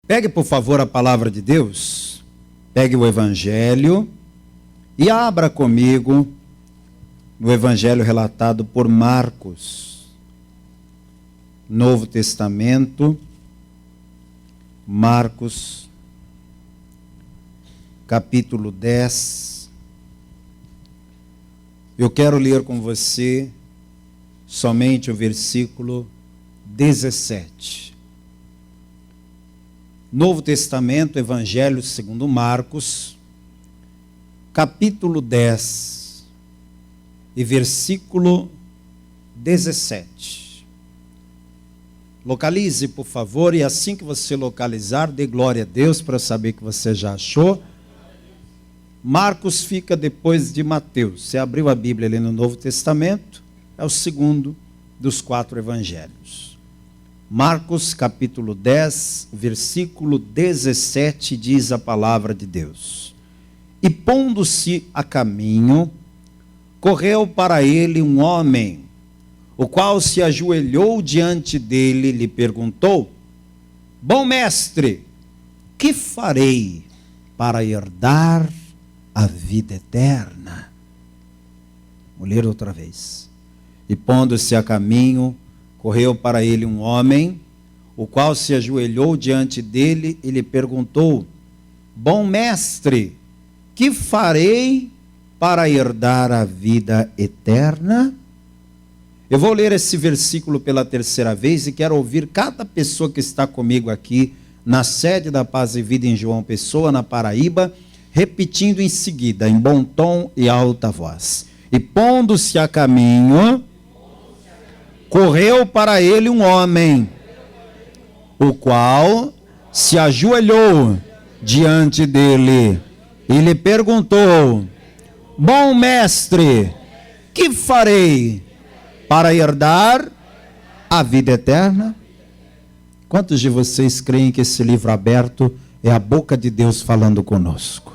Pegue, por favor, a palavra de Deus, pegue o Evangelho e abra comigo no Evangelho relatado por Marcos, Novo Testamento, Marcos, capítulo 10. Eu quero ler com você somente o versículo 17. Novo Testamento, Evangelho segundo Marcos, capítulo 10 e versículo 17. Localize, por favor, e assim que você localizar, dê glória a Deus para saber que você já achou. Marcos fica depois de Mateus. Você abriu a Bíblia ali no Novo Testamento, é o segundo dos 4 evangelhos. Marcos capítulo 10, versículo 17, diz a palavra de Deus: E pondo-se a caminho, correu para ele um homem, o qual se ajoelhou diante dele e lhe perguntou: Bom mestre, que farei para herdar a vida eterna? Vou ler outra vez. E pondo-se a caminho, correu para ele um homem, o qual se ajoelhou diante dele e lhe perguntou: Bom mestre, que farei para herdar a vida eterna? Eu vou ler esse versículo pela terceira vez e quero ouvir cada pessoa que está comigo aqui na sede da Paz e Vida em João Pessoa, na Paraíba, repetindo em seguida, em bom tom e alta voz. E pondo-se a caminho, correu para ele um homem, o qual se ajoelhou diante dele e lhe perguntou: Bom mestre, que farei para herdar a vida eterna? Quantos de vocês creem que esse livro aberto é a boca de Deus falando conosco?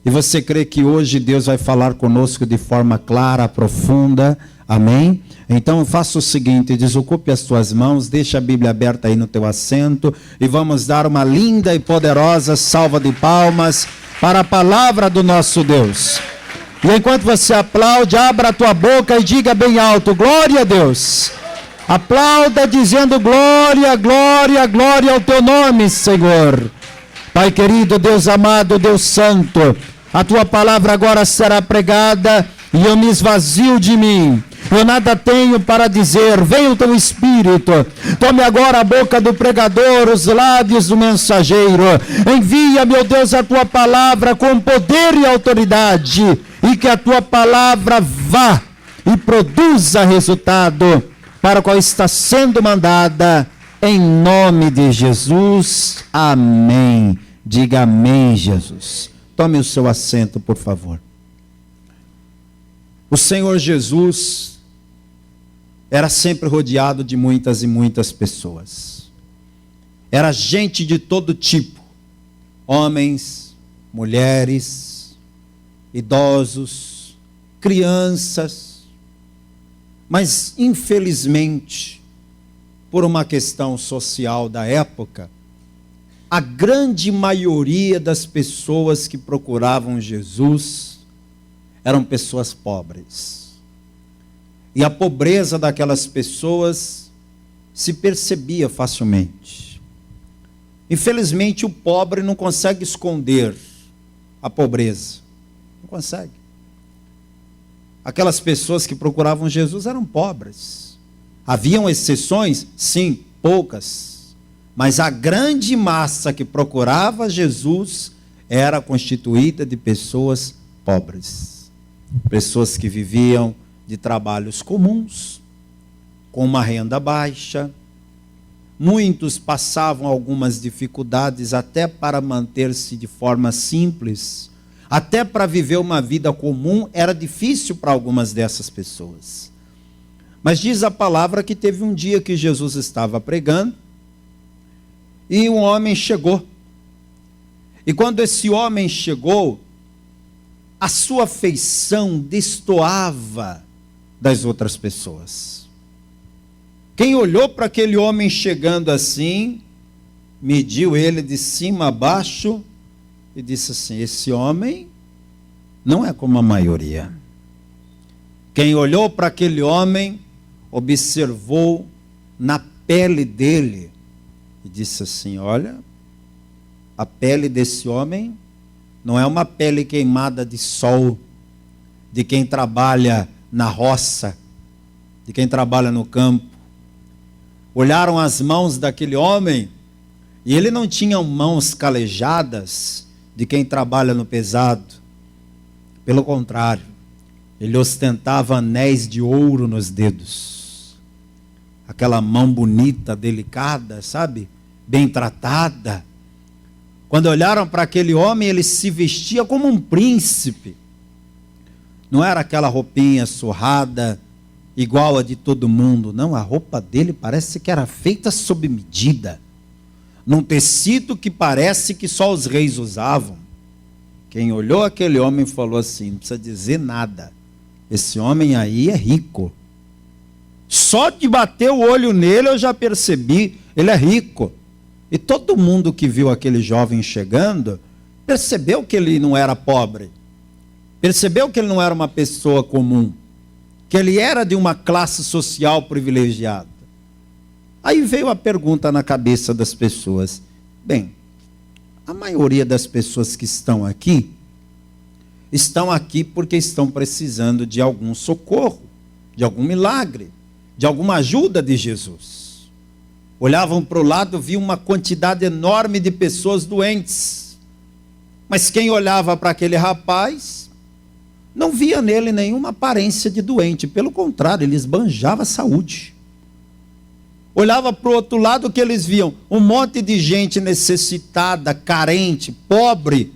E você crê que hoje Deus vai falar conosco de forma clara, profunda? Amém? Então faça o seguinte, desocupe as tuas mãos, deixa a Bíblia aberta aí no teu assento e vamos dar uma linda e poderosa salva de palmas para a palavra do nosso Deus. E enquanto você aplaude, abra a tua boca e diga bem alto: glória a Deus. Aplauda dizendo glória, glória, glória ao teu nome, Senhor. Pai querido, Deus amado, Deus santo, a tua palavra agora será pregada e eu me esvazio de mim. Eu nada tenho para dizer, venha o teu Espírito, tome agora a boca do pregador, os lábios do mensageiro, envia, meu Deus, a tua palavra com poder e autoridade, e que a tua palavra vá e produza resultado para o qual está sendo mandada, em nome de Jesus, amém. Diga amém, Jesus. Tome o seu assento, por favor. O Senhor Jesus era sempre rodeado de muitas e muitas pessoas. Era gente de todo tipo, homens, mulheres, idosos, crianças, mas infelizmente, por uma questão social da época, a grande maioria das pessoas que procuravam Jesus eram pessoas pobres. E a pobreza daquelas pessoas se percebia facilmente. Infelizmente, o pobre não consegue esconder a pobreza. Não consegue. Aquelas pessoas que procuravam Jesus eram pobres. Haviam exceções? Sim, poucas. Mas a grande massa que procurava Jesus era constituída de pessoas pobres. Pessoas que viviam de trabalhos comuns, com uma renda baixa. Muitos passavam algumas dificuldades até para manter-se de forma simples. Até para viver uma vida comum era difícil para algumas dessas pessoas. Mas diz a palavra que teve um dia que Jesus estava pregando e um homem chegou. E quando esse homem chegou, a sua feição destoava das outras pessoas. Quem olhou para aquele homem chegando assim, mediu ele de cima a baixo e disse assim: esse homem não é como a maioria. Quem olhou para aquele homem, observou na pele dele e disse assim: olha, a pele desse homem não é uma pele queimada de sol, de quem trabalha na roça, de quem trabalha no campo. Olharam as mãos daquele homem e ele não tinha mãos calejadas de quem trabalha no pesado. Pelo contrário, ele ostentava anéis de ouro nos dedos. Aquela mão bonita, delicada, sabe? Bem tratada. Quando olharam para aquele homem, ele se vestia como um príncipe. Não era aquela roupinha surrada, igual a de todo mundo. Não, a roupa dele parece que era feita sob medida. Num tecido que parece que só os reis usavam. Quem olhou aquele homem falou assim: não precisa dizer nada. Esse homem aí é rico. Só de bater o olho nele eu já percebi, ele é rico. E todo mundo que viu aquele jovem chegando, percebeu que ele não era pobre. Percebeu que ele não era uma pessoa comum. Que ele era de uma classe social privilegiada. Aí veio a pergunta na cabeça das pessoas: bem, a maioria das pessoas que estão aqui porque estão precisando de algum socorro, de algum milagre, de alguma ajuda de Jesus. Olhavam para o lado, viam uma quantidade enorme de pessoas doentes. Mas quem olhava para aquele rapaz, não via nele nenhuma aparência de doente. Pelo contrário, ele esbanjava saúde. Olhava para o outro lado, que eles viam um monte de gente necessitada, carente, pobre.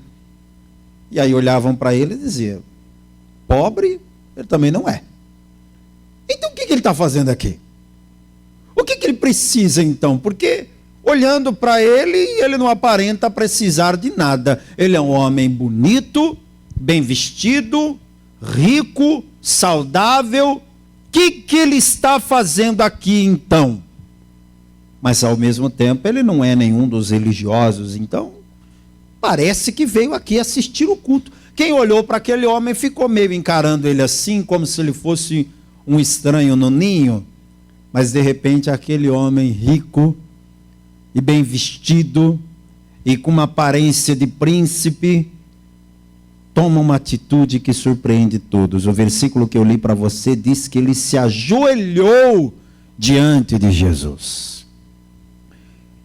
E aí olhavam para ele e diziam: pobre, ele também não é. Então o que ele está fazendo aqui? O que ele precisa então? Porque olhando para ele, ele não aparenta precisar de nada. Ele é um homem bonito, bem vestido, rico, saudável. O que ele está fazendo aqui então? Mas ao mesmo tempo ele não é nenhum dos religiosos, então parece que veio aqui assistir o culto. Quem olhou para aquele homem ficou meio encarando ele assim, como se ele fosse um estranho no ninho. Mas de repente aquele homem rico e bem vestido e com uma aparência de príncipe toma uma atitude que surpreende todos. O versículo que eu li para você diz que ele se ajoelhou diante de Jesus.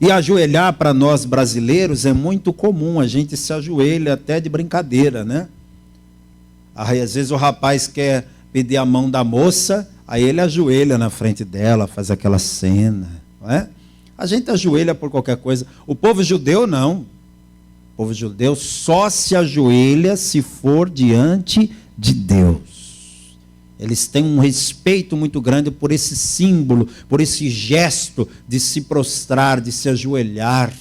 E ajoelhar para nós brasileiros é muito comum, a gente se ajoelha até de brincadeira, né? Aí às vezes o rapaz quer pedir a mão da moça, aí ele ajoelha na frente dela, faz aquela cena, não é? A gente ajoelha por qualquer coisa. O povo judeu não. O povo judeu só se ajoelha se for diante de Deus. Eles têm um respeito muito grande por esse símbolo, por esse gesto de se prostrar, de se ajoelhar.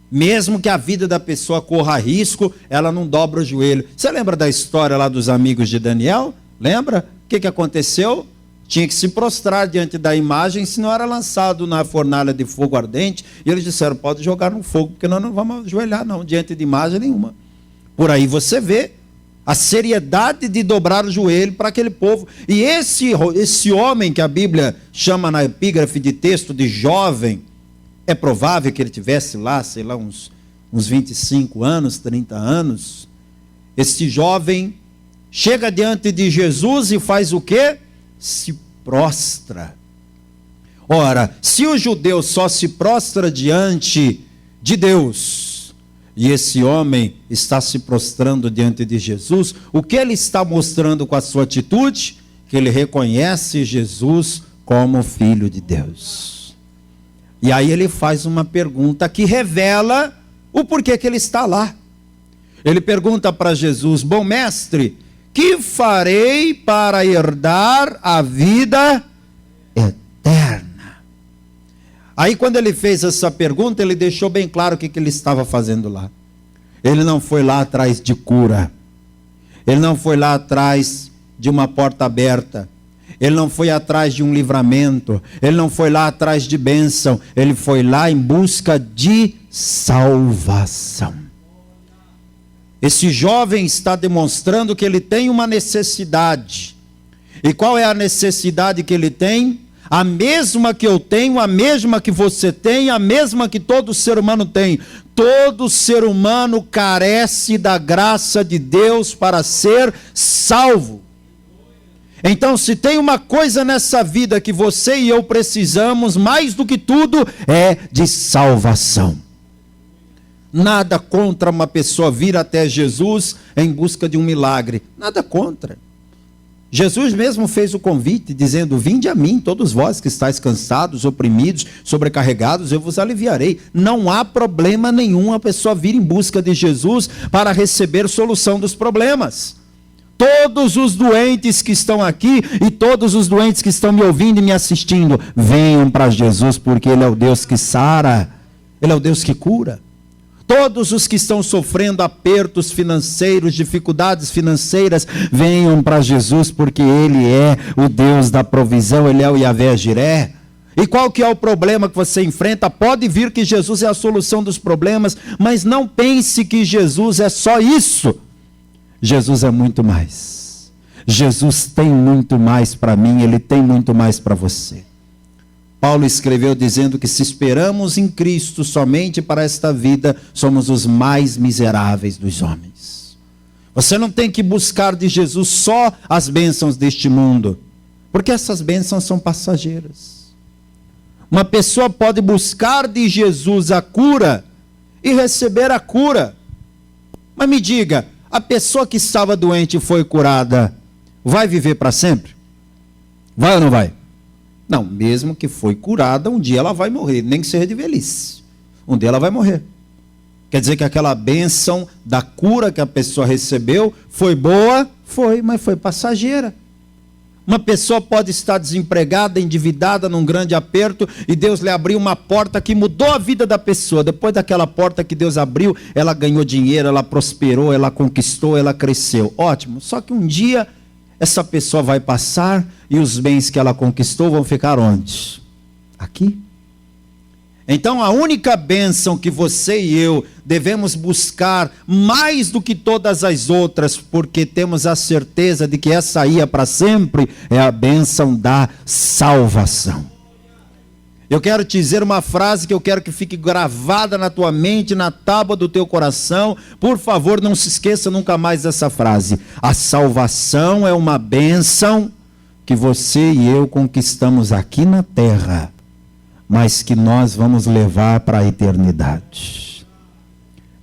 Mesmo que a vida da pessoa corra risco, ela não dobra o joelho. Você lembra da história lá dos amigos de Daniel? Lembra? O que aconteceu? Tinha que se prostrar diante da imagem, senão era lançado na fornalha de fogo ardente. E eles disseram: pode jogar no fogo, porque nós não vamos ajoelhar não, diante de imagem nenhuma. Por aí você vê a seriedade de dobrar o joelho para aquele povo. E esse homem que a Bíblia chama na epígrafe de texto de jovem, é provável que ele tivesse lá, sei lá, uns 25 anos, 30 anos. Esse jovem chega diante de Jesus e faz o quê? Se prostra. Ora, se o judeu só se prostra diante de Deus, e esse homem está se prostrando diante de Jesus, o que ele está mostrando com a sua atitude? Que ele reconhece Jesus como Filho de Deus. E aí ele faz uma pergunta que revela o porquê que ele está lá. Ele pergunta para Jesus: bom mestre, que farei para herdar a vida eterna? Aí quando ele fez essa pergunta, ele deixou bem claro o que ele estava fazendo lá. Ele não foi lá atrás de cura. Ele não foi lá atrás de uma porta aberta. Ele não foi atrás de um livramento, ele não foi lá atrás de bênção, ele foi lá em busca de salvação. Esse jovem está demonstrando que ele tem uma necessidade. E qual é a necessidade que ele tem? A mesma que eu tenho, a mesma que você tem, a mesma que todo ser humano tem. Todo ser humano carece da graça de Deus para ser salvo. Então, se tem uma coisa nessa vida que você e eu precisamos, mais do que tudo, é de salvação. Nada contra uma pessoa vir até Jesus em busca de um milagre. Nada contra. Jesus mesmo fez o convite, dizendo: vinde a mim, todos vós que estáis cansados, oprimidos, sobrecarregados, eu vos aliviarei. Não há problema nenhum a pessoa vir em busca de Jesus para receber solução dos problemas. Todos os doentes que estão aqui e todos os doentes que estão me ouvindo e me assistindo, venham para Jesus, porque Ele é o Deus que sara, Ele é o Deus que cura. Todos os que estão sofrendo apertos financeiros, dificuldades financeiras, venham para Jesus, porque Ele é o Deus da provisão, Ele é o Yahvé Jiré. E qual que é o problema que você enfrenta? Pode vir que Jesus é a solução dos problemas, mas não pense que Jesus é só isso. Jesus é muito mais. Jesus tem muito mais para mim, Ele tem muito mais para você. Paulo escreveu dizendo que se esperamos em Cristo somente para esta vida, somos os mais miseráveis dos homens. Você não tem que buscar de Jesus só as bênçãos deste mundo, porque essas bênçãos são passageiras. Uma pessoa pode buscar de Jesus a cura e receber a cura. Mas me diga, a pessoa que estava doente e foi curada, vai viver para sempre? Vai ou não vai? Não, mesmo que foi curada, um dia ela vai morrer, nem que seja de velhice. Um dia ela vai morrer. Quer dizer que aquela bênção da cura que a pessoa recebeu foi boa? Foi, mas foi passageira. Uma pessoa pode estar desempregada, endividada, num grande aperto, e Deus lhe abriu uma porta que mudou a vida da pessoa. Depois daquela porta que Deus abriu, ela ganhou dinheiro, ela prosperou, ela conquistou, ela cresceu. Ótimo, só que um dia essa pessoa vai passar e os bens que ela conquistou vão ficar onde? Aqui. Então a única bênção que você e eu devemos buscar mais do que todas as outras, porque temos a certeza de que essa aí é para sempre, é a bênção da salvação. Eu quero te dizer uma frase que eu quero que fique gravada na tua mente, na tábua do teu coração. Por favor, não se esqueça nunca mais dessa frase. A salvação é uma bênção que você e eu conquistamos aqui na terra, mas que nós vamos levar para a eternidade.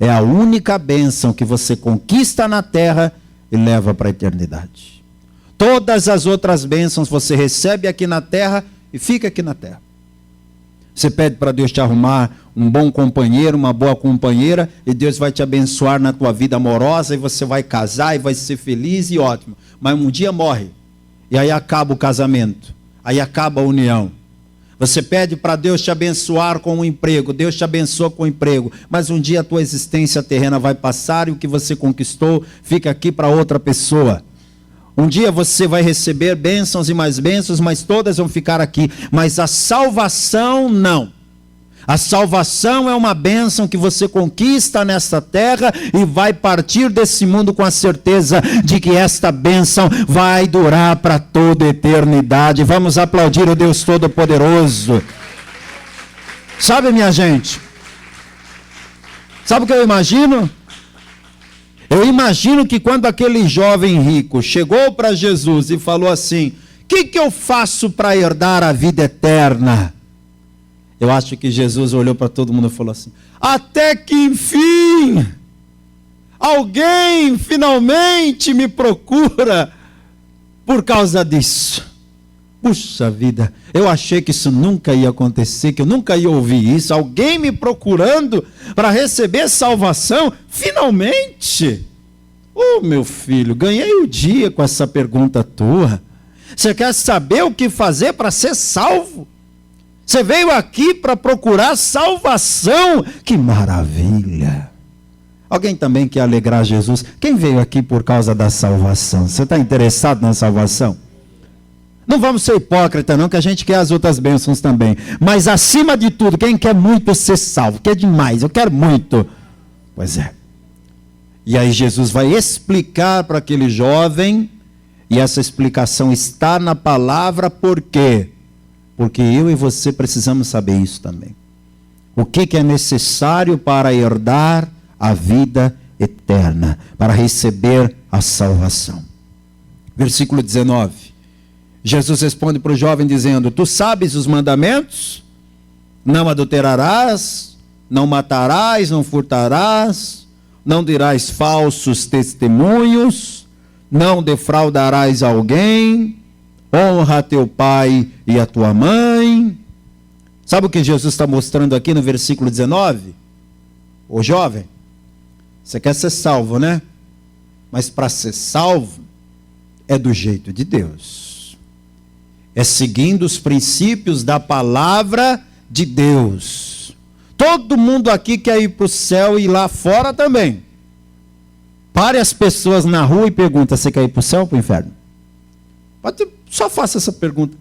É a única bênção que você conquista na terra e leva para a eternidade. Todas as outras bênçãos você recebe aqui na terra e fica aqui na terra. Você pede para Deus te arrumar um bom companheiro, uma boa companheira, e Deus vai te abençoar na tua vida amorosa, e você vai casar e vai ser feliz e ótimo. Mas um dia morre, e aí acaba o casamento, aí acaba a união. Você pede para Deus te abençoar com um emprego, Deus te abençoa com um emprego, mas um dia a tua existência terrena vai passar e o que você conquistou fica aqui para outra pessoa. Um dia você vai receber bênçãos e mais bênçãos, mas todas vão ficar aqui. Mas a salvação não. A salvação é uma bênção que você conquista nesta terra e vai partir desse mundo com a certeza de que esta bênção vai durar para toda a eternidade. Vamos aplaudir o Deus Todo-Poderoso. Sabe, minha gente? Sabe o que eu imagino? Eu imagino que quando aquele jovem rico chegou para Jesus e falou assim: o que eu faço para herdar a vida eterna? Eu acho que Jesus olhou para todo mundo e falou assim: até que enfim, alguém finalmente me procura por causa disso. Puxa vida, eu achei que isso nunca ia acontecer, que eu nunca ia ouvir isso. Alguém me procurando para receber salvação, finalmente. Oh, meu filho, ganhei o dia com essa pergunta tua. Você quer saber o que fazer para ser salvo? Você veio aqui para procurar salvação? Que maravilha! Alguém também quer alegrar Jesus? Quem veio aqui por causa da salvação? Você está interessado na salvação? Não vamos ser hipócrita não, que a gente quer as outras bênçãos também. Mas acima de tudo, quem quer muito ser salvo? Quer demais, eu quero muito. Pois é. E aí Jesus vai explicar para aquele jovem, e essa explicação está na palavra, por quê? Porque eu e você precisamos saber isso também. O que é necessário para herdar a vida eterna, para receber a salvação. Versículo 19. Jesus responde para o jovem dizendo: tu sabes os mandamentos? Não adulterarás, não matarás, não furtarás, não dirás falsos testemunhos, não defraudarás alguém, honra teu pai e a tua mãe. Sabe o que Jesus está mostrando aqui no versículo 19? Ô jovem, você quer ser salvo, né? Mas para ser salvo é do jeito de Deus. É seguindo os princípios da palavra de Deus. Todo mundo aqui quer ir para o céu e lá fora também. Pare as pessoas na rua e pergunta: você quer ir para o céu ou para o inferno? Só faça essa pergunta.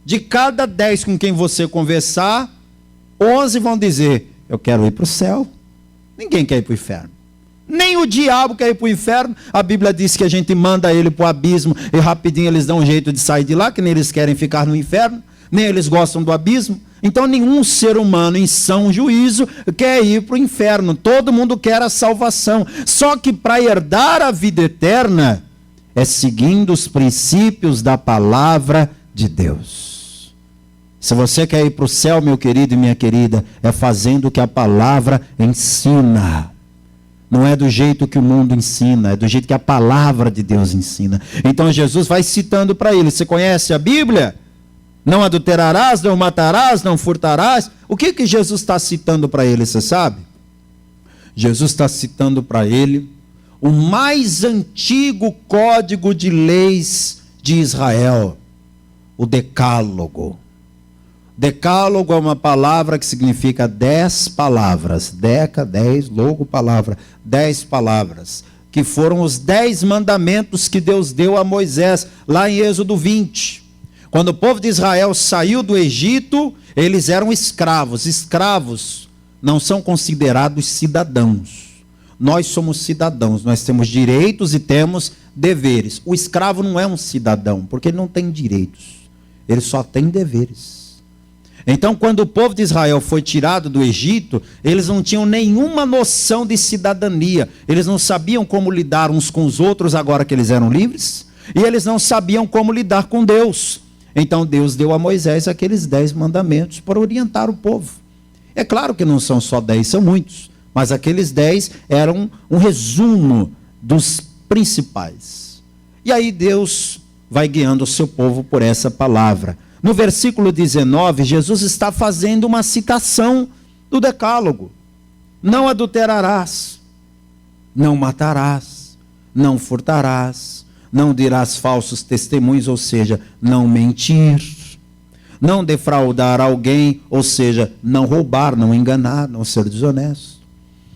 De cada 10 com quem você conversar, 11 vão dizer: eu quero ir para o céu. Ninguém quer ir para o inferno. Nem o diabo quer ir para o inferno. A Bíblia diz que a gente manda ele para o abismo e rapidinho eles dão um jeito de sair de lá, que nem eles querem ficar no inferno, nem eles gostam do abismo. Então nenhum ser humano em são juízo quer ir para o inferno. Todo mundo quer a salvação. Só que para herdar a vida eterna é seguindo os princípios da palavra de Deus. Se você quer ir para o céu, meu querido e minha querida, é fazendo o que a palavra ensina. Não é do jeito que o mundo ensina, é do jeito que a palavra de Deus ensina. Então Jesus vai citando para ele: você conhece a Bíblia? Não adulterarás, não matarás, não furtarás. O que Jesus está citando para ele, você sabe? Jesus está citando para ele o mais antigo código de leis de Israel, o Decálogo. Decálogo é uma palavra que significa 10 palavras. Deca, 10, logo, palavra. 10 palavras. Que foram os 10 mandamentos que Deus deu a Moisés, lá em Êxodo 20. Quando o povo de Israel saiu do Egito, eles eram escravos. Escravos não são considerados cidadãos. Nós somos cidadãos, nós temos direitos e temos deveres. O escravo não é um cidadão, porque ele não tem direitos. Ele só tem deveres. Então, quando o povo de Israel foi tirado do Egito, eles não tinham nenhuma noção de cidadania. Eles não sabiam como lidar uns com os outros agora que eles eram livres. E eles não sabiam como lidar com Deus. Então, Deus deu a Moisés aqueles 10 mandamentos para orientar o povo. É claro que não são só 10, são muitos. Mas aqueles 10 eram um resumo dos principais. E aí Deus vai guiando o seu povo por essa palavra. No versículo 19, Jesus está fazendo uma citação do Decálogo. Não adulterarás, não matarás, não furtarás, não dirás falsos testemunhos, ou seja, não mentir, não defraudar alguém, ou seja, não roubar, não enganar, não ser desonesto.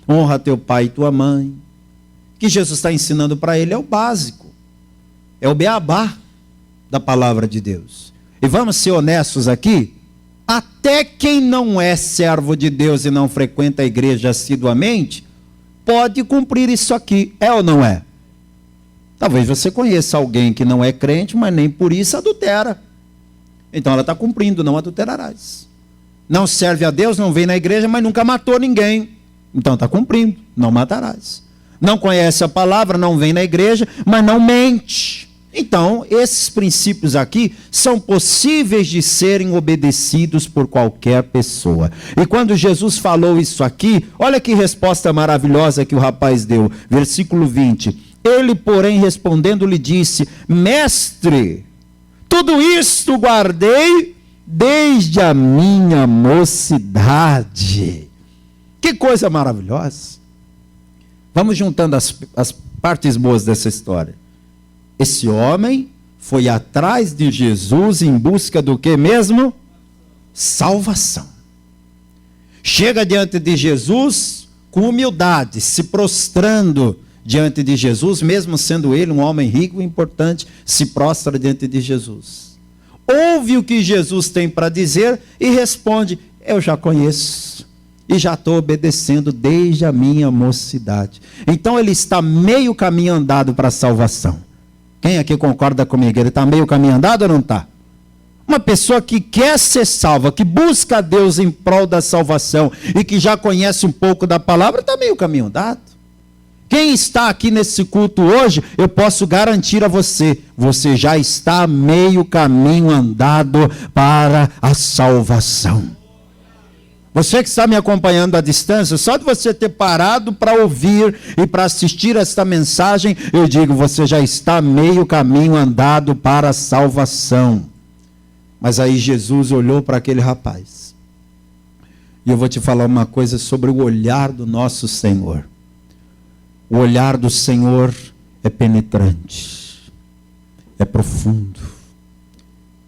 Honra teu pai e tua mãe. O que Jesus está ensinando para ele é o básico, é o beabá da palavra de Deus. E vamos ser honestos aqui, até quem não é servo de Deus e não frequenta a igreja assiduamente, pode cumprir isso aqui, é ou não é? Talvez você conheça alguém que não é crente, mas nem por isso adultera. Então ela está cumprindo, não adulterarás. Não serve a Deus, não vem na igreja, mas nunca matou ninguém. Então está cumprindo, não matarás. Não conhece a palavra, não vem na igreja, mas não mente. Então, esses princípios aqui são possíveis de serem obedecidos por qualquer pessoa. E quando Jesus falou isso aqui, olha que resposta maravilhosa que o rapaz deu. Versículo 20. Ele, porém, respondendo, lhe disse: Mestre, tudo isto guardei desde a minha mocidade. Que coisa maravilhosa. Vamos juntando as partes boas dessa história. Esse homem foi atrás de Jesus em busca do que mesmo? Salvação. Chega diante de Jesus com humildade, se prostrando diante de Jesus, mesmo sendo ele um homem rico e importante, se prostra diante de Jesus. ouve o que Jesus tem para dizer e responde: eu já conheço e já estou obedecendo desde a minha mocidade. Então ele está meio caminho andado para a salvação. Quem aqui concorda comigo? Ele está meio caminho andado ou não está? Uma pessoa que quer ser salva, que busca a Deus em prol da salvação e que já conhece um pouco da palavra, está meio caminho andado. Quem está aqui nesse culto hoje, eu posso garantir a você, você já está meio caminho andado para a salvação. Você que está me acompanhando à distância, só de você ter parado para ouvir e para assistir esta mensagem, eu digo, você já está meio caminho andado para a salvação. Mas aí Jesus olhou para aquele rapaz. E eu vou te falar uma coisa sobre o olhar do nosso Senhor. O olhar do Senhor é penetrante, é profundo.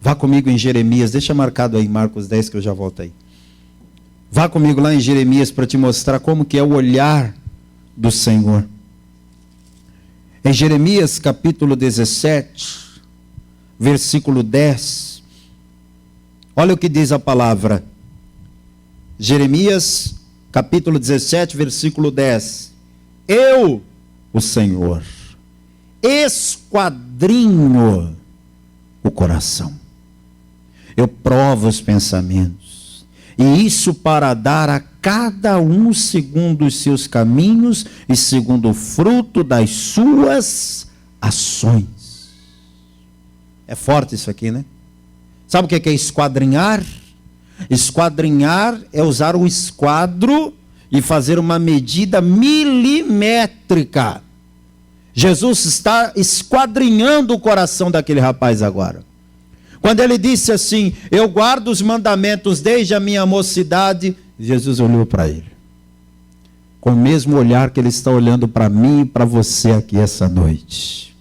Vá comigo em Jeremias, deixa marcado aí Marcos 10 que eu já volto aí. Vá comigo lá em Jeremias para te mostrar como que é o olhar do Senhor. Em Jeremias capítulo 17, versículo 10. Olha o que diz a palavra. Jeremias capítulo 17, versículo 10. Eu, o Senhor, esquadrinho o coração. Eu provo os pensamentos. E isso para dar a cada um segundo os seus caminhos e segundo o fruto das suas ações. É forte isso aqui, né? Sabe o que é esquadrinhar? Esquadrinhar é usar um esquadro e fazer uma medida milimétrica. Jesus está esquadrinhando o coração daquele rapaz agora. Quando ele disse assim, eu guardo os mandamentos desde a minha mocidade, Jesus olhou para ele. Com o mesmo olhar que ele está olhando para mim e para você aqui essa noite.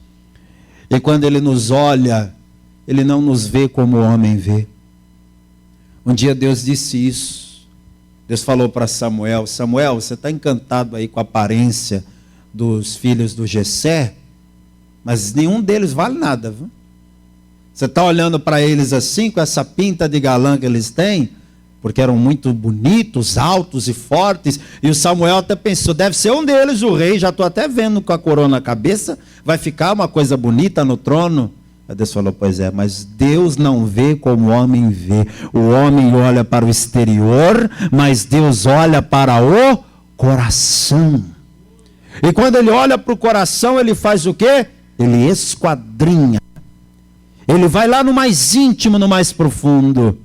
E quando ele nos olha, ele não nos vê como o homem vê. Um dia Deus disse isso. Deus falou para Samuel, Samuel, você está encantado aí com a aparência dos filhos do Jessé, mas nenhum deles vale nada, viu? Você está olhando para eles assim, com essa pinta de galã que eles têm, porque eram muito bonitos, altos e fortes, e o Samuel até pensou, deve ser um deles, o rei, já estou até vendo com a coroa na cabeça, vai ficar uma coisa bonita no trono. Aí Deus falou, pois é, mas Deus não vê como o homem vê. O homem olha para o exterior, mas Deus olha para o coração. E quando ele olha para o coração, ele faz o quê? Ele esquadrinha. Ele vai lá no mais íntimo, no mais profundo.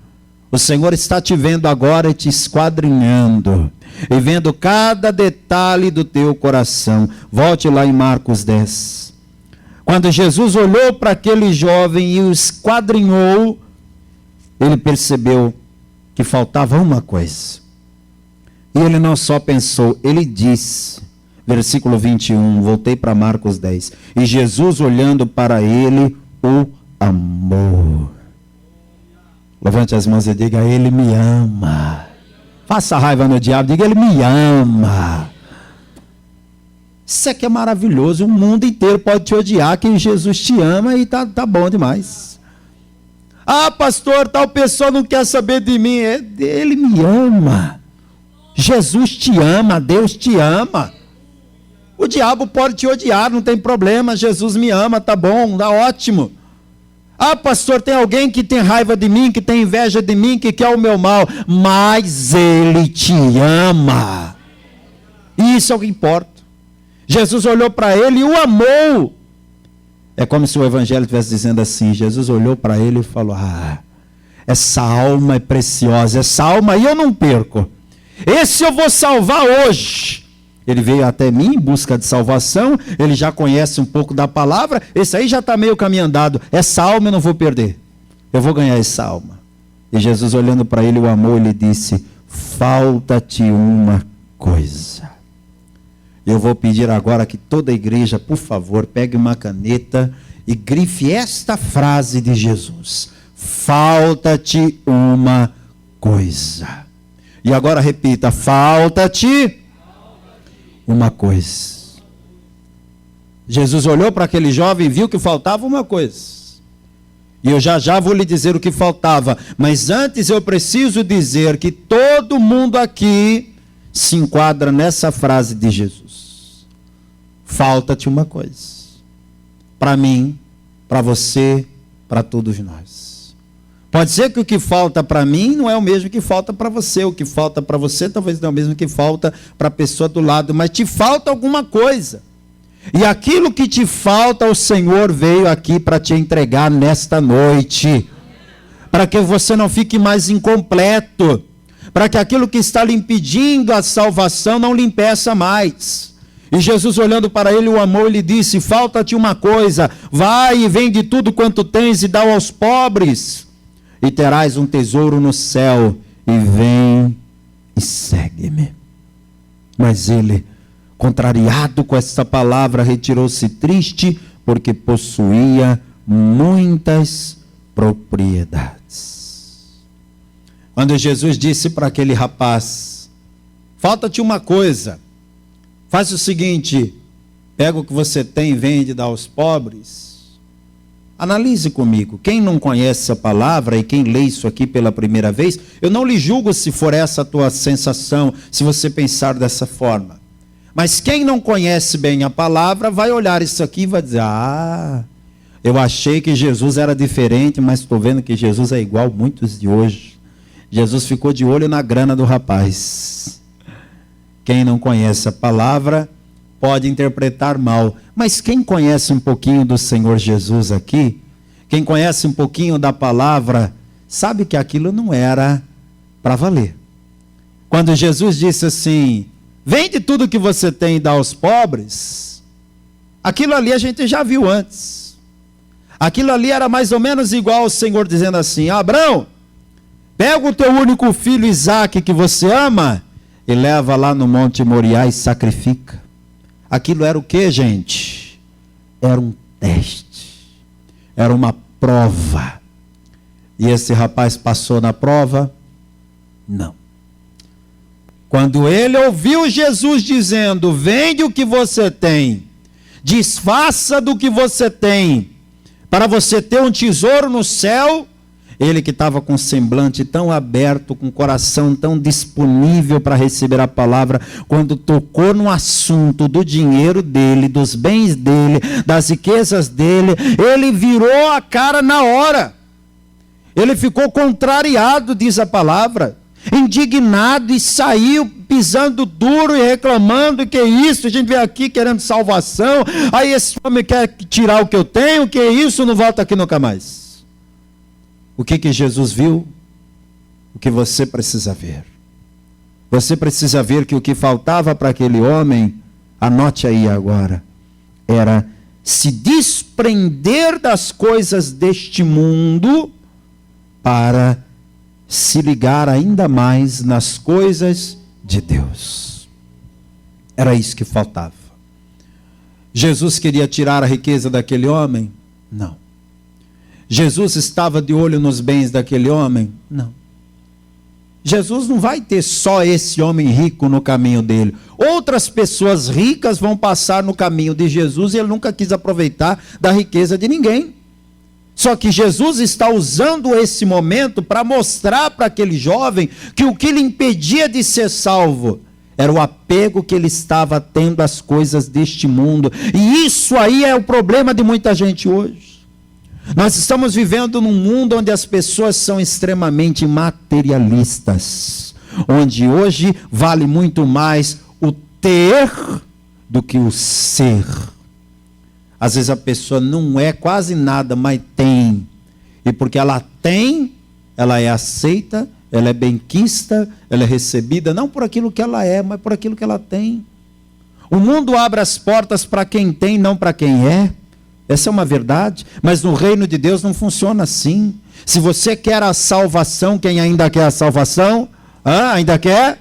O Senhor está te vendo agora e te esquadrinhando. E vendo cada detalhe do teu coração. Volte lá em Marcos 10. Quando Jesus olhou para aquele jovem e o esquadrinhou, ele percebeu que faltava uma coisa. E ele não só pensou, ele disse, versículo 21, voltei para Marcos 10. E Jesus olhando para ele, o amor. Levante as mãos e diga, ele me ama. Faça raiva no diabo, diga, ele me ama. Isso aqui é maravilhoso, o mundo inteiro pode te odiar, que Jesus te ama e tá bom demais. Ah, pastor, tal pessoa não quer saber de mim. Ele me ama. Jesus te ama, Deus te ama. O diabo pode te odiar, não tem problema, Jesus me ama, tá bom, tá ótimo. Ah, pastor, tem alguém que tem raiva de mim, que tem inveja de mim, que quer o meu mal, mas ele te ama. E isso é o que importa. Jesus olhou para ele e o amou. É como se o evangelho estivesse dizendo assim, Jesus olhou para ele e falou, essa alma é preciosa, essa alma aí eu não perco. Esse eu vou salvar hoje. Ele veio até mim em busca de salvação, ele já conhece um pouco da palavra, esse aí já está meio caminho andado, essa alma eu não vou perder, eu vou ganhar essa alma. E Jesus olhando para ele, o amor, ele disse, falta-te uma coisa. Eu vou pedir agora que toda a igreja, por favor, pegue uma caneta e grife esta frase de Jesus, falta-te uma coisa. E agora repita, falta-te uma coisa. Jesus olhou para aquele jovem e viu que faltava uma coisa. E eu já vou lhe dizer o que faltava. Mas antes eu preciso dizer que todo mundo aqui se enquadra nessa frase de Jesus. Falta-te uma coisa. Para mim, para você, para todos nós. Pode ser que o que falta para mim não é o mesmo que falta para você. O que falta para você talvez não é o mesmo que falta para a pessoa do lado. Mas te falta alguma coisa. E aquilo que te falta, o Senhor veio aqui para te entregar nesta noite. Para que você não fique mais incompleto. Para que aquilo que está lhe impedindo a salvação não lhe impeça mais. E Jesus, olhando para ele, o amou e lhe disse: falta-te uma coisa, vai e vende tudo quanto tens e dá aos pobres, e terás um tesouro no céu, e vem e segue-me. Mas ele, contrariado com essa palavra, retirou-se triste, porque possuía muitas propriedades. Quando Jesus disse para aquele rapaz: falta-te uma coisa, faz o seguinte, pega o que você tem, vende e dá aos pobres. Analise comigo, quem não conhece a palavra e quem lê isso aqui pela primeira vez, eu não lhe julgo se for essa a tua sensação, se você pensar dessa forma. Mas quem não conhece bem a palavra vai olhar isso aqui e vai dizer: ah, eu achei que Jesus era diferente, mas estou vendo que Jesus é igual a muitos de hoje. Jesus ficou de olho na grana do rapaz. Quem não conhece a palavra pode interpretar mal. Mas quem conhece um pouquinho do Senhor Jesus aqui, quem conhece um pouquinho da palavra, sabe que aquilo não era para valer. Quando Jesus disse assim: vende tudo que você tem e dá aos pobres, aquilo ali a gente já viu antes. Aquilo ali era mais ou menos igual ao Senhor dizendo assim: Abraão, pega o teu único filho Isaque que você ama e leva lá no Monte Moriá e sacrifica. Aquilo era o que, gente? Era um teste. Era uma prova. E esse rapaz passou na prova? Não. Quando ele ouviu Jesus dizendo: vende o que você tem, desfaça do que você tem, para você ter um tesouro no céu, ele que estava com semblante tão aberto, com coração tão disponível para receber a palavra, quando tocou no assunto do dinheiro dele, dos bens dele, das riquezas dele, ele virou a cara na hora. Ele ficou contrariado, diz a palavra, indignado, e saiu pisando duro e reclamando: que é isso, a gente veio aqui querendo salvação, aí esse homem quer tirar o que eu tenho, que é isso, não volta aqui nunca mais. O que Jesus viu? O que você precisa ver. Você precisa ver que o que faltava para aquele homem, anote aí agora, era se desprender das coisas deste mundo para se ligar ainda mais nas coisas de Deus. Era isso que faltava. Jesus queria tirar a riqueza daquele homem? Não. Jesus estava de olho nos bens daquele homem? Não. Jesus não vai ter só esse homem rico no caminho dele. Outras pessoas ricas vão passar no caminho de Jesus e ele nunca quis aproveitar da riqueza de ninguém. Só que Jesus está usando esse momento para mostrar para aquele jovem que o que lhe impedia de ser salvo era o apego que ele estava tendo às coisas deste mundo. E isso aí é o problema de muita gente hoje. Nós estamos vivendo num mundo onde as pessoas são extremamente materialistas, onde hoje vale muito mais o ter do que o ser. Às vezes a pessoa não é quase nada, mas tem. E porque ela tem, ela é aceita, ela é benquista, ela é recebida, não por aquilo que ela é, mas por aquilo que ela tem. O mundo abre as portas para quem tem, não para quem é. Essa é uma verdade, mas no reino de Deus não funciona assim. Se você quer a salvação, quem ainda quer a salvação? Ainda quer?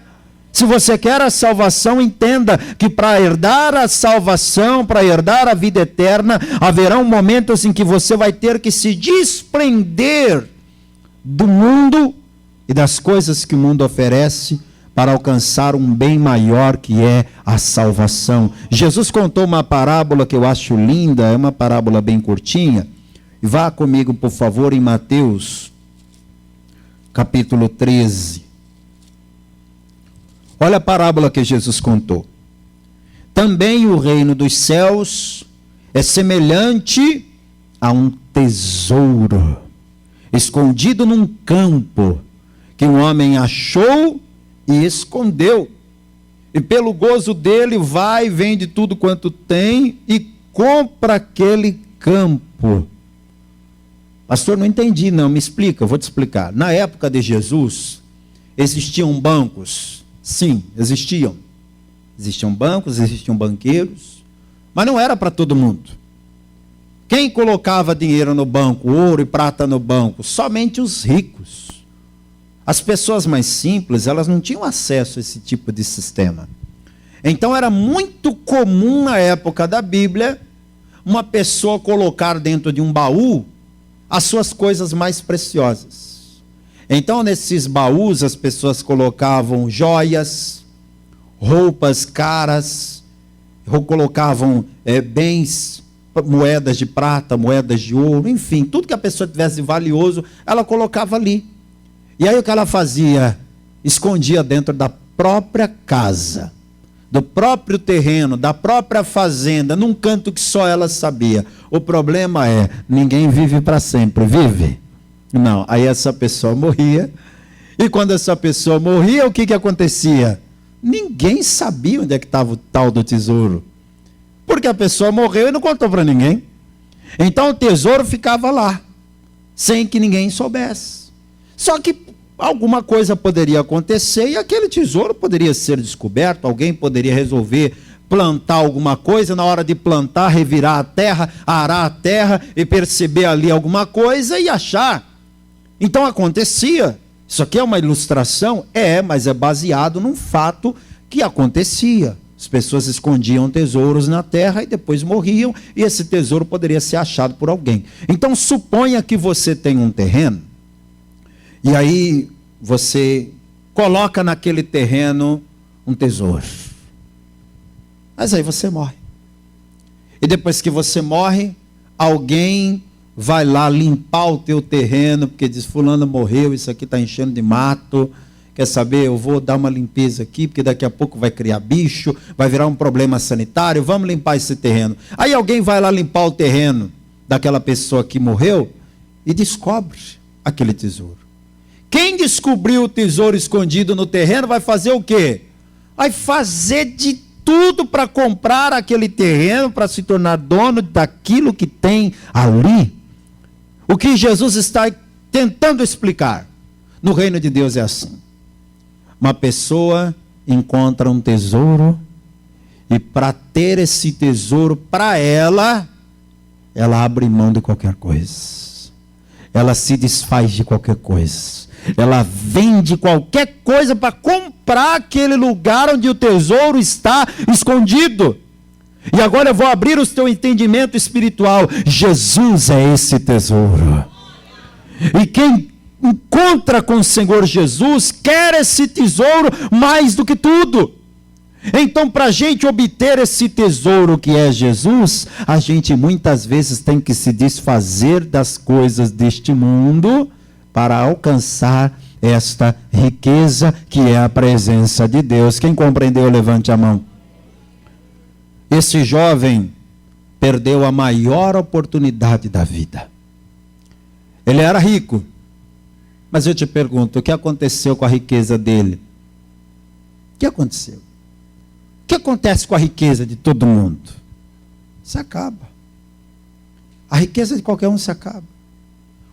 Se você quer a salvação, entenda que para herdar a salvação, para herdar a vida eterna, haverão momentos em que você vai ter que se desprender do mundo e das coisas que o mundo oferece para alcançar um bem maior, que é a salvação. Jesus contou uma parábola que eu acho linda, é uma parábola bem curtinha, Vá comigo, por favor, em Mateus, capítulo 13. Olha a parábola que Jesus contou. Também o reino dos céus é semelhante a um tesouro escondido num campo, que um homem achou e escondeu. E pelo gozo dele vai e vende tudo quanto tem e compra aquele campo. Pastor, não entendi não, me explica, eu vou te explicar. Na época de Jesus, existiam bancos. Sim, existiam. Existiam bancos, existiam banqueiros, mas não era para todo mundo. Quem colocava dinheiro no banco, ouro e prata no banco? Somente os ricos. As pessoas mais simples, elas não tinham acesso a esse tipo de sistema. Então era muito comum na época da Bíblia, uma pessoa colocar dentro de um baú as suas coisas mais preciosas. Então nesses baús as pessoas colocavam joias, roupas caras, colocavam bens, moedas de prata, moedas de ouro, enfim, tudo que a pessoa tivesse de valioso, ela colocava ali. E aí o que ela fazia? Escondia dentro da própria casa, do próprio terreno, da própria fazenda, num canto que só ela sabia. O problema é, ninguém vive para sempre, vive? Não, aí essa pessoa morria, e quando essa pessoa morria, o que acontecia? Ninguém sabia onde é que estava o tal do tesouro, porque a pessoa morreu e não contou para ninguém. Então o tesouro ficava lá, sem que ninguém soubesse. Só que alguma coisa poderia acontecer e aquele tesouro poderia ser descoberto, alguém poderia resolver plantar alguma coisa, na hora de plantar, revirar a terra, arar a terra e perceber ali alguma coisa e achar. Então acontecia. Isso aqui é uma ilustração? Mas é baseado num fato que acontecia. As pessoas escondiam tesouros na terra e depois morriam, e esse tesouro poderia ser achado por alguém. Então suponha que você tem um terreno, e aí você coloca naquele terreno um tesouro. Mas aí você morre. E depois que você morre, alguém vai lá limpar o teu terreno, porque diz, fulano morreu, isso aqui está enchendo de mato. Quer saber, eu vou dar uma limpeza aqui, porque daqui a pouco vai criar bicho, vai virar um problema sanitário, vamos limpar esse terreno. Aí alguém vai lá limpar o terreno daquela pessoa que morreu e descobre aquele tesouro. Quem descobriu o tesouro escondido no terreno vai fazer o quê? Vai fazer de tudo para comprar aquele terreno, para se tornar dono daquilo que tem ali. O que Jesus está tentando explicar no reino de Deus é assim. Uma pessoa encontra um tesouro e para ter esse tesouro para ela abre mão de qualquer coisa. Ela se desfaz de qualquer coisa. Ela vende qualquer coisa para comprar aquele lugar onde o tesouro está escondido. E agora eu vou abrir o teu entendimento espiritual. Jesus é esse tesouro. E quem encontra com o Senhor Jesus quer esse tesouro mais do que tudo. Então, para a gente obter esse tesouro que é Jesus, a gente muitas vezes tem que se desfazer das coisas deste mundo para alcançar esta riqueza que é a presença de Deus. Quem compreendeu, levante a mão. Esse jovem perdeu a maior oportunidade da vida. Ele era rico, mas eu te pergunto, o que aconteceu com a riqueza dele? O que aconteceu? O que acontece com a riqueza de todo mundo? Se acaba. A riqueza de qualquer um se acaba.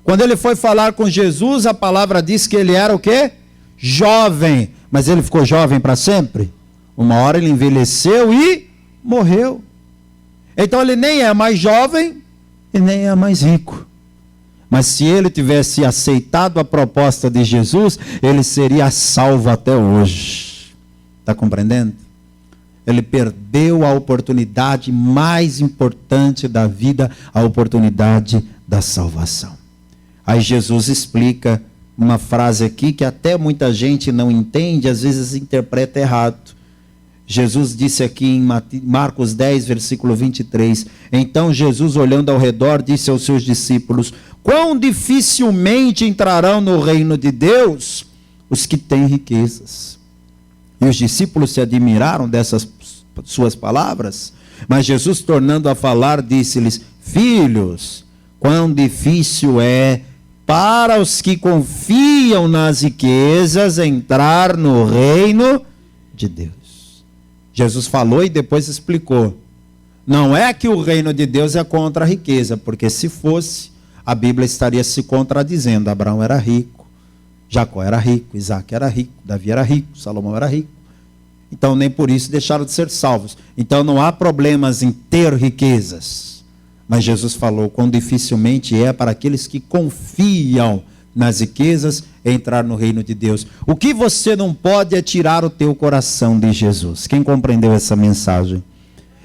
Quando ele foi falar com Jesus, a palavra diz que ele era o quê? Jovem. Mas ele ficou jovem para sempre? Uma hora ele envelheceu e morreu. Então ele nem é mais jovem e nem é mais rico. Mas se ele tivesse aceitado a proposta de Jesus, ele seria salvo até hoje. Está compreendendo? Ele perdeu a oportunidade mais importante da vida, a oportunidade da salvação. Aí Jesus explica uma frase aqui que até muita gente não entende, às vezes interpreta errado. Jesus disse aqui em Marcos 10, versículo 23, então Jesus, olhando ao redor, disse aos seus discípulos: quão dificilmente entrarão no reino de Deus os que têm riquezas. E os discípulos se admiraram dessas suas palavras, mas Jesus, tornando a falar, disse-lhes: filhos, quão difícil é para os que confiam nas riquezas entrar no reino de Deus. Jesus falou e depois explicou. Não é que o reino de Deus é contra a riqueza, porque se fosse, a Bíblia estaria se contradizendo. Abraão era rico, Jacó era rico, Isaac era rico, Davi era rico, Salomão era rico. Então nem por isso deixaram de ser salvos. Então não há problemas em ter riquezas. Mas Jesus falou quão dificilmente é para aqueles que confiam nas riquezas entrar no reino de Deus. O que você não pode é tirar o teu coração de Jesus. Quem compreendeu essa mensagem?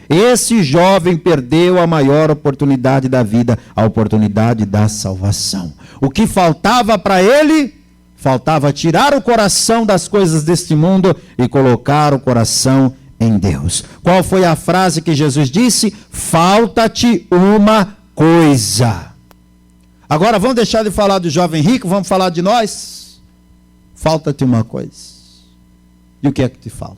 Esse jovem perdeu a maior oportunidade da vida, a oportunidade da salvação. O que faltava para ele? Faltava tirar o coração das coisas deste mundo e colocar o coração em Deus. Qual foi a frase que Jesus disse? Falta-te uma coisa. Agora vamos deixar de falar do jovem rico, vamos falar de nós. Falta-te uma coisa. E o que é que te falta?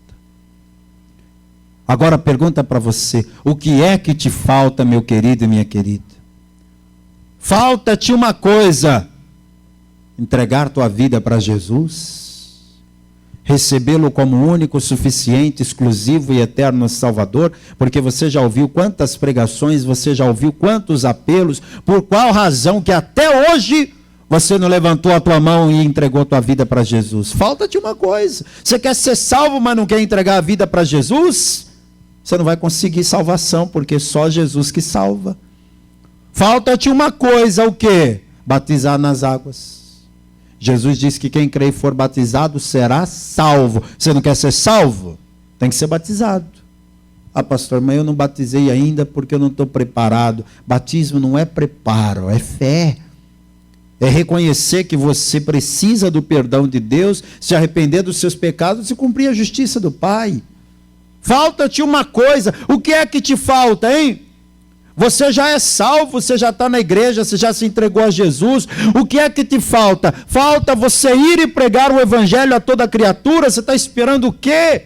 Agora pergunta para você, o que é que te falta, meu querido e minha querida? Falta-te uma coisa. Entregar tua vida para Jesus, recebê-lo como único, suficiente, exclusivo e eterno Salvador, porque você já ouviu quantas pregações, você já ouviu quantos apelos, por qual razão que até hoje você não levantou a tua mão e entregou tua vida para Jesus? Falta-te uma coisa. Você quer ser salvo, mas não quer entregar a vida para Jesus? Você não vai conseguir salvação, porque só Jesus que salva. Falta-te uma coisa, o quê? Batizar nas águas. Jesus disse que quem crê e for batizado será salvo. Você não quer ser salvo? Tem que ser batizado. Ah, pastor, mas eu não batizei ainda porque eu não estou preparado. Batismo não é preparo, é fé. É reconhecer que você precisa do perdão de Deus, se arrepender dos seus pecados e cumprir a justiça do Pai. Falta-te uma coisa. O que é que te falta, hein? Você já é salvo, você já está na igreja, você já se entregou a Jesus. O que é que te falta? Falta você ir e pregar o evangelho a toda criatura. Você está esperando o quê?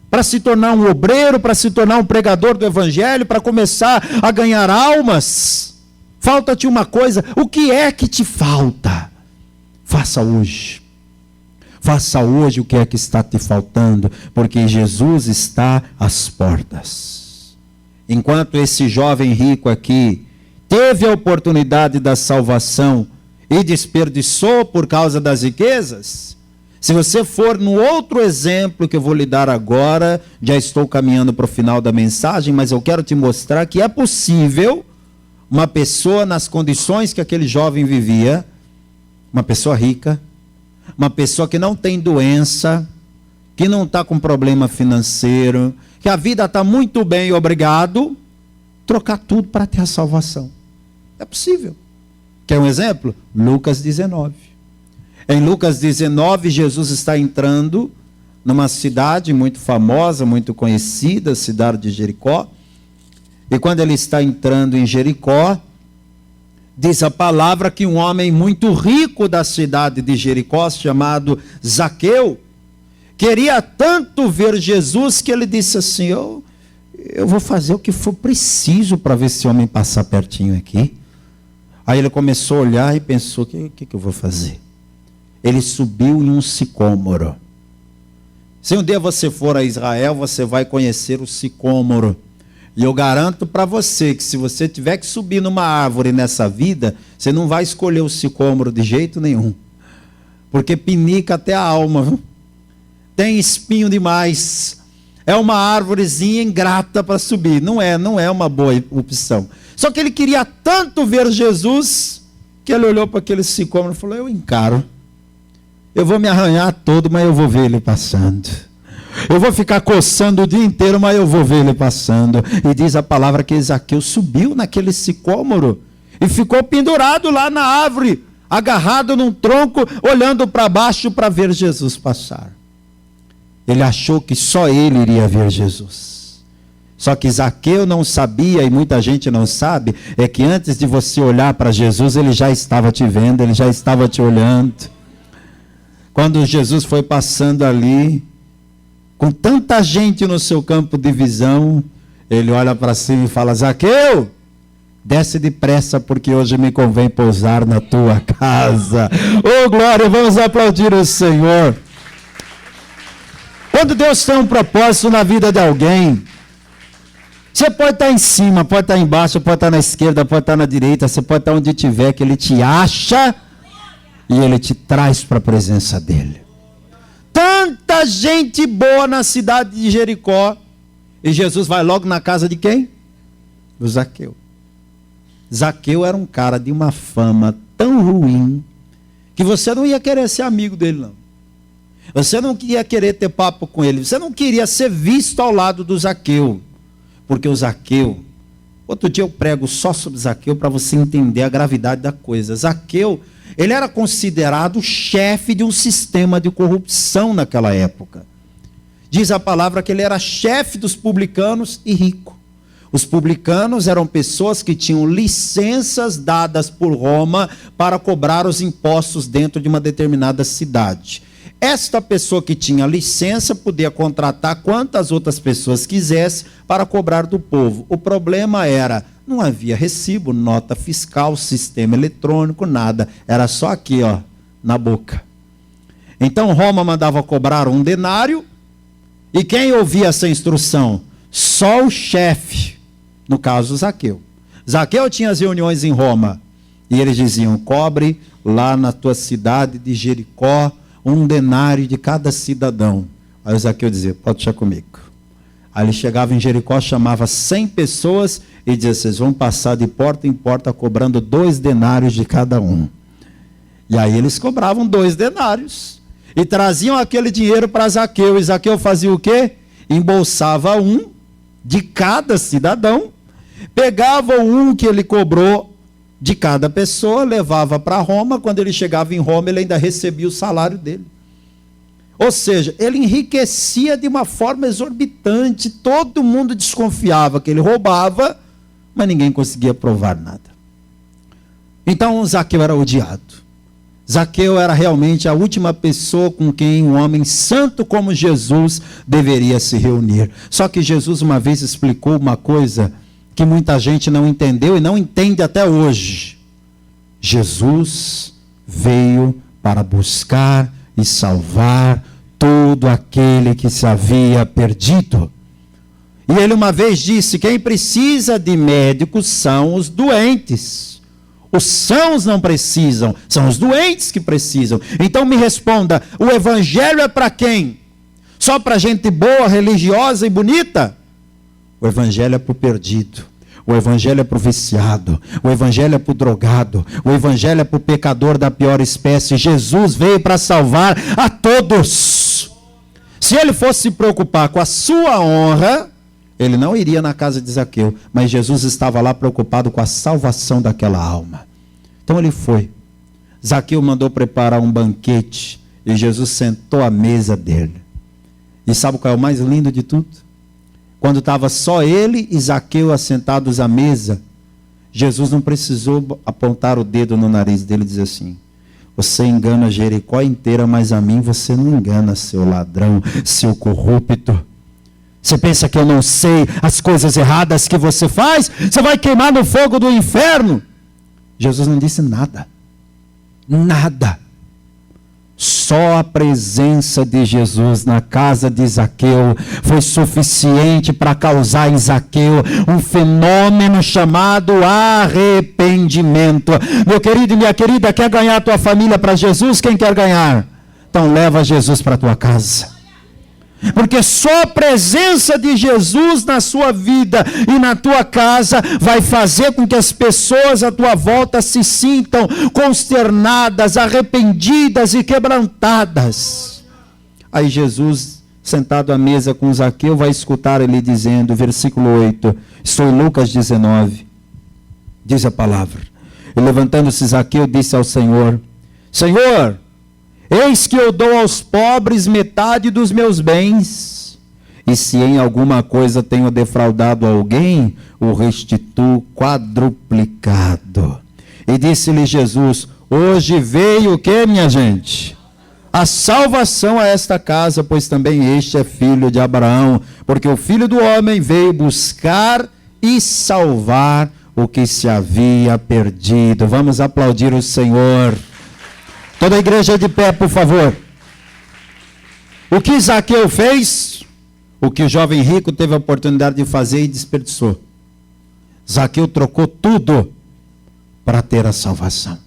Para se tornar um obreiro, para se tornar um pregador do evangelho, para começar a ganhar almas? Falta-te uma coisa. O que é que te falta? Faça hoje. Faça hoje o que é que está te faltando, porque Jesus está às portas. Enquanto esse jovem rico aqui teve a oportunidade da salvação e desperdiçou por causa das riquezas, se você for no outro exemplo que eu vou lhe dar agora, já estou caminhando para o final da mensagem, mas eu quero te mostrar que é possível uma pessoa nas condições que aquele jovem vivia, uma pessoa rica, uma pessoa que não tem doença, que não está com problema financeiro, que a vida está muito bem, obrigado, trocar tudo para ter a salvação. É possível. Quer um exemplo? Lucas 19. Em Lucas 19, Jesus está entrando numa cidade muito famosa, muito conhecida, a cidade de Jericó. E quando ele está entrando em Jericó, diz a palavra que um homem muito rico da cidade de Jericó, chamado Zaqueu, queria tanto ver Jesus que ele disse assim: eu vou fazer o que for preciso para ver esse homem passar pertinho aqui. Aí ele começou a olhar e pensou: o que eu vou fazer? Ele subiu em um sicômoro. Se um dia você for a Israel, você vai conhecer o sicômoro. E eu garanto para você que se você tiver que subir numa árvore nessa vida, você não vai escolher o sicômoro de jeito nenhum. Porque pinica até a alma, viu? Tem espinho demais. É uma árvorezinha ingrata para subir. Não é uma boa opção. Só que ele queria tanto ver Jesus, que ele olhou para aquele sicômoro e falou: eu encaro. Eu vou me arranhar todo, mas eu vou ver ele passando. Eu vou ficar coçando o dia inteiro, mas eu vou ver ele passando. E diz a palavra que Zaqueu subiu naquele sicômoro e ficou pendurado lá na árvore, agarrado num tronco, olhando para baixo para ver Jesus passar. Ele achou que só ele iria ver Jesus. Só que Zaqueu não sabia, e muita gente não sabe, é que antes de você olhar para Jesus, ele já estava te vendo, ele já estava te olhando. Quando Jesus foi passando ali, com tanta gente no seu campo de visão, ele olha para cima e fala: Zaqueu, desce depressa, porque hoje me convém pousar na tua casa. Oh, glória, vamos aplaudir o Senhor. Quando Deus tem um propósito na vida de alguém, você pode estar em cima, pode estar embaixo, pode estar na esquerda, pode estar na direita, você pode estar onde tiver, que Ele te acha e Ele te traz para a presença dEle. Tanta gente boa na cidade de Jericó, e Jesus vai logo na casa de quem? Do Zaqueu. Zaqueu era um cara de uma fama tão ruim, que você não ia querer ser amigo dele, não. Você não ia querer ter papo com ele, você não queria ser visto ao lado do Zaqueu. Porque o Zaqueu, outro dia eu prego só sobre Zaqueu para você entender a gravidade da coisa. Zaqueu, ele era considerado o chefe de um sistema de corrupção naquela época. Diz a palavra que ele era chefe dos publicanos e rico. Os publicanos eram pessoas que tinham licenças dadas por Roma para cobrar os impostos dentro de uma determinada cidade. Esta pessoa que tinha licença podia contratar quantas outras pessoas quisesse para cobrar do povo. O problema era, não havia recibo, nota fiscal, sistema eletrônico, nada. Era só aqui, ó, na boca. Então Roma mandava cobrar 1 denário, e quem ouvia essa instrução? Só o chefe, no caso Zaqueu. Zaqueu tinha as reuniões em Roma, e eles diziam: cobre lá na tua cidade de Jericó 1 denário de cada cidadão. Aí o Zaqueu dizia: pode deixar comigo. Aí ele chegava em Jericó, chamava 100 pessoas e dizia: vocês vão passar de porta em porta cobrando 2 denários de cada um. E aí eles cobravam 2 denários e traziam aquele dinheiro para Zaqueu. E Zaqueu fazia o quê? Embolsava 1 de cada cidadão, pegava o 1 que ele cobrou de cada pessoa, levava para Roma. Quando ele chegava em Roma, ele ainda recebia o salário dele. Ou seja, ele enriquecia de uma forma exorbitante. Todo mundo desconfiava que ele roubava, mas ninguém conseguia provar nada. Então Zaqueu era odiado. Zaqueu era realmente a última pessoa com quem um homem santo como Jesus deveria se reunir. Só que Jesus uma vez explicou uma coisa que muita gente não entendeu e não entende até hoje. Jesus veio para buscar e salvar todo aquele que se havia perdido. E ele uma vez disse: quem precisa de médicos são os doentes. Os sãos não precisam, são os doentes que precisam. Então me responda, o evangelho é para quem? Só para gente boa, religiosa e bonita? O evangelho é para o perdido. O evangelho é para o viciado, o evangelho é para o drogado, o evangelho é para o pecador da pior espécie. Jesus veio para salvar a todos. Se ele fosse se preocupar com a sua honra, ele não iria na casa de Zaqueu, mas Jesus estava lá preocupado com a salvação daquela alma. Então ele foi. Zaqueu mandou preparar um banquete e Jesus sentou à mesa dele. E sabe qual é o mais lindo de tudo? Quando estava só ele e Zaqueu assentados à mesa, Jesus não precisou apontar o dedo no nariz dele e dizer assim: você engana Jericó inteira, mas a mim você não engana, seu ladrão, seu corrupto. Você pensa que eu não sei as coisas erradas que você faz? Você vai queimar no fogo do inferno. Jesus não disse nada. Nada. Só a presença de Jesus na casa de Zaqueu foi suficiente para causar em Zaqueu um fenômeno chamado arrependimento. Meu querido e minha querida, quer ganhar a tua família para Jesus? Quem quer ganhar? Então leva Jesus para a tua casa. Porque só a presença de Jesus na sua vida e na tua casa vai fazer com que as pessoas à tua volta se sintam consternadas, arrependidas e quebrantadas. Aí Jesus, sentado à mesa com Zaqueu, vai escutar ele dizendo, versículo 8, estou em Lucas 19, diz a palavra: e levantando-se Zaqueu, disse ao Senhor: Senhor, Eis que eu dou aos pobres metade dos meus bens, e se em alguma coisa tenho defraudado alguém, o restituo quadruplicado. E disse-lhe Jesus: hoje veio o que, minha gente? A salvação a esta casa, pois também este é filho de Abraão, porque o Filho do Homem veio buscar e salvar o que se havia perdido. Vamos aplaudir o Senhor. Toda a igreja de pé, por favor. O que Zaqueu fez, o que o jovem rico teve a oportunidade de fazer e desperdiçou. Zaqueu trocou tudo para ter a salvação.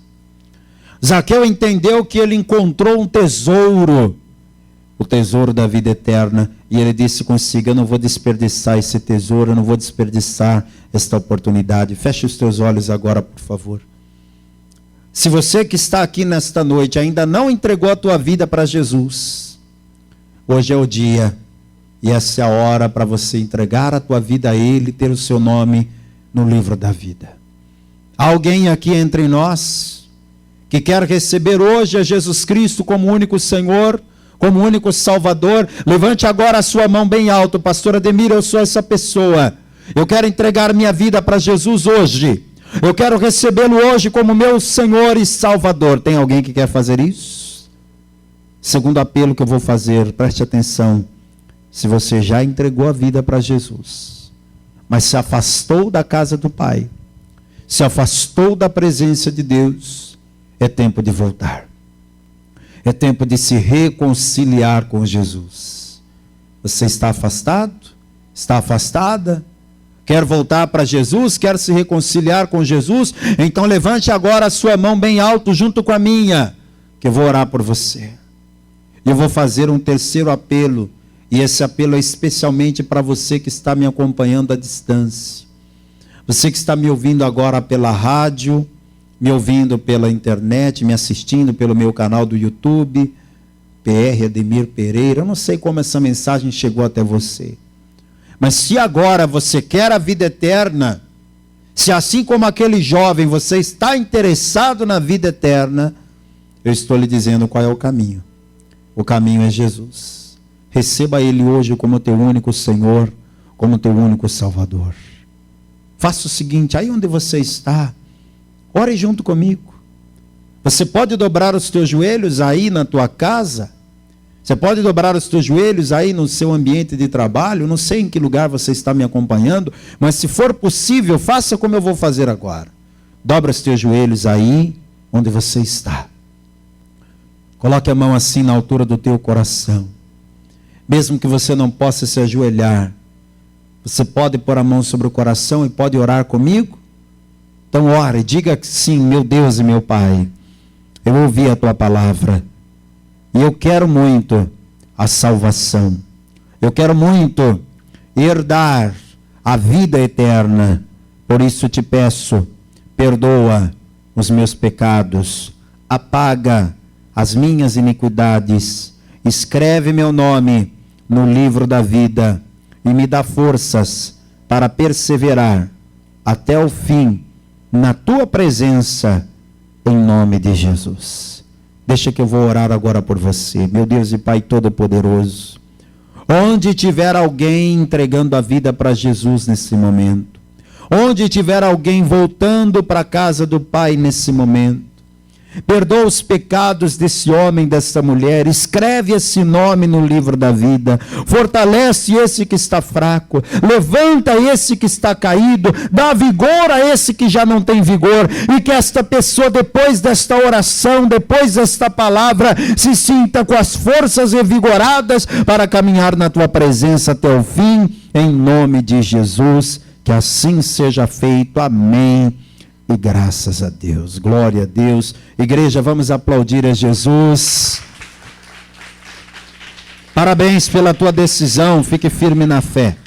Zaqueu entendeu que ele encontrou um tesouro, o tesouro da vida eterna, e ele disse consigo: eu não vou desperdiçar esse tesouro, eu não vou desperdiçar esta oportunidade. Feche os teus olhos agora, por favor. Se você que está aqui nesta noite ainda não entregou a tua vida para Jesus, hoje é o dia, e essa é a hora para você entregar a tua vida a Ele, ter o seu nome no livro da vida. Há alguém aqui entre nós que quer receber hoje a Jesus Cristo como único Senhor, como único Salvador? Levante agora a sua mão bem alto. Pastor Ademir, eu sou essa pessoa. Eu quero entregar minha vida para Jesus hoje. Eu quero recebê-lo hoje como meu Senhor e Salvador. Tem alguém que quer fazer isso? Segundo apelo que eu vou fazer, preste atenção. Se você já entregou a vida para Jesus, mas se afastou da casa do Pai, se afastou da presença de Deus, é tempo de voltar. É tempo de se reconciliar com Jesus. Você está afastado? Está afastada? Quer voltar para Jesus? Quer se reconciliar com Jesus? Então levante agora a sua mão bem alto junto com a minha, que eu vou orar por você. Eu vou fazer um terceiro apelo, e esse apelo é especialmente para você que está me acompanhando à distância. Você que está me ouvindo agora pela rádio, me ouvindo pela internet, me assistindo pelo meu canal do YouTube, PR Ademir Pereira. Eu não sei como essa mensagem chegou até você. Mas se agora você quer a vida eterna, se assim como aquele jovem você está interessado na vida eterna, eu estou lhe dizendo qual é o caminho. O caminho é Jesus. Receba Ele hoje como teu único Senhor, como teu único Salvador. Faça o seguinte, aí onde você está, ore junto comigo. Você pode dobrar os teus joelhos aí na tua casa. Você pode dobrar os teus joelhos aí no seu ambiente de trabalho. Não sei em que lugar você está me acompanhando, mas se for possível, faça como eu vou fazer agora. Dobra os teus joelhos aí onde você está. Coloque a mão assim na altura do teu coração. Mesmo que você não possa se ajoelhar, você pode pôr a mão sobre o coração e pode orar comigo? Então ore, diga sim: meu Deus e meu Pai, eu ouvi a tua palavra e eu quero muito a salvação. Eu quero muito herdar a vida eterna. Por isso te peço, perdoa os meus pecados, apaga as minhas iniquidades, escreve meu nome no livro da vida e me dá forças para perseverar até o fim na tua presença, em nome de Jesus. Deixa que eu vou orar agora por você. Meu Deus e Pai Todo-Poderoso, onde tiver alguém entregando a vida para Jesus nesse momento, onde tiver alguém voltando para a casa do Pai nesse momento, perdoa os pecados desse homem, dessa mulher, escreve esse nome no livro da vida, fortalece esse que está fraco, levanta esse que está caído, dá vigor a esse que já não tem vigor, e que esta pessoa, depois desta oração, depois desta palavra, se sinta com as forças revigoradas para caminhar na tua presença até o fim, em nome de Jesus, que assim seja feito. Amém. E graças a Deus, glória a Deus. Igreja, vamos aplaudir a Jesus. Parabéns pela tua decisão, fique firme na fé.